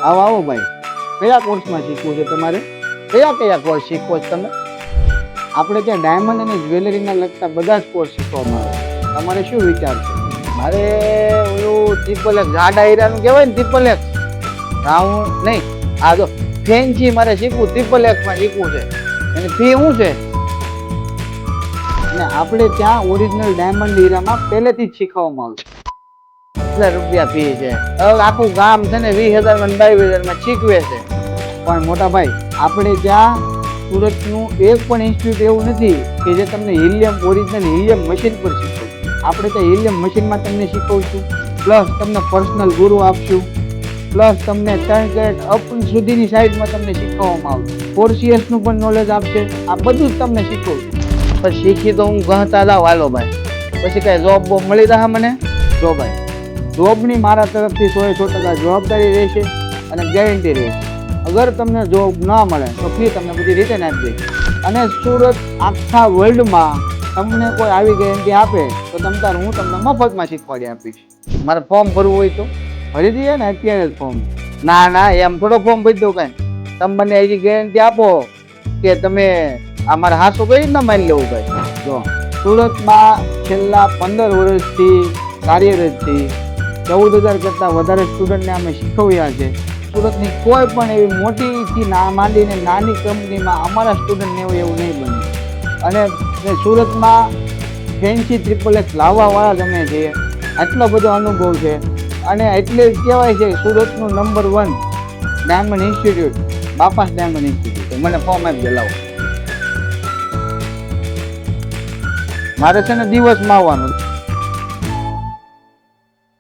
આવો આવો ભાઈ, કયા કોર્સમાં શીખવું છે તમારે? કયા કયા કોર્સ શીખવો છે તમે? આપણે ત્યાં ડાયમંડ અને જ્વેલરીના લગતા બધા જ કોર્સ શીખવામાં આવે. તમારે શું વિચાર છે? મારે ઓલું ટ્રિપલ એક્સ જાડા હીરાનું કહેવાય ને, ટ્રિપલ એક્સ રાઉન્ડ નહીં, આ જો ફેન્સી મારે શીખવું, ટ્રિપલ એક્સમાં શીખવું છે. એની ફી શું છે? અને આપણે ત્યાં ઓરિજિનલ ડાયમંડ હીરામાં પહેલેથી જ શીખવવામાં આવે છે. ₹1000 ફી છે. હવે આખું ગામ છે ને 20,000 22,000 શીખવે છે. પણ મોટા ભાઈ, આપણે ત્યાં સુરતનું એક પણ ઇન્સ્ટિટ્યૂટ એવું નથી કે જે તમને હિલિયમ ઓરિજિનલ હિલિયમ મશીન પર શીખવે. આપણે ત્યાં હિલિયમ મશીનમાં તમને શીખવશું, પ્લસ તમને પર્સનલ ગુરુ આપશું, પ્લસ તમને 3 કેરેટ અપ સુધીની સાઈડમાં તમને શીખવવામાં આવશે. 4CS નું પણ નોલેજ આપશે. આ બધું જ તમને શીખવશું. પણ શીખી તો હું ગણતા જાવ હાલો ભાઈ, પછી કાંઈ જોબ બોબ મળી રહે મને? જો ભાઈ, જોબની મારા તરફથી 100% જવાબદારી રહેશે અને ગેરંટી રહેશે. અગર તમને જોબ ના મળે તો ફી તમને બધી રિટર્ન આપી દઈશ. અને સુરત આખા વર્લ્ડમાં તમને કોઈ આવી ગેરંટી આપે તો હું તમને મફતમાં શીખવાડી આપીશ. મારે ફોર્મ ભરવું હોય તો ભરી દઈએ ને અત્યારે જ ફોર્મ. ના એમ થોડો ફોર્મ ભરી દઉં કાંઈ. તમે મને એવી ગેરંટી આપો કે તમે અમારા હાથો કઈ રીતના માની લેવું ભાઈ. જો સુરતમાં છેલ્લા 15 વર્ષથી કાર્યરતથી 14,000 કરતાં વધારે સ્ટુડન્ટને અમે શીખવ્યા છે. સુરતની કોઈ પણ એવી મોટીથી માંડીને નાની કંપનીમાં અમારા સ્ટુડન્ટને એવું નહીં બને. અને સુરતમાં ફેન્સી ટ્રિપલ એક્સ લાવવાવાળા જ અમે છીએ. આટલો બધો અનુભવ છે. અને એટલે જ કહેવાય છે સુરતનું નંબર 1 ડાયમંડ ઇન્સ્ટિટ્યૂટ, બાપાસ ડાયમંડ ઇન્સ્ટિટ્યૂટ. મને ફોર્મ આપી દે લાવો. મારે છે ને દિવસમાં આવવાનું.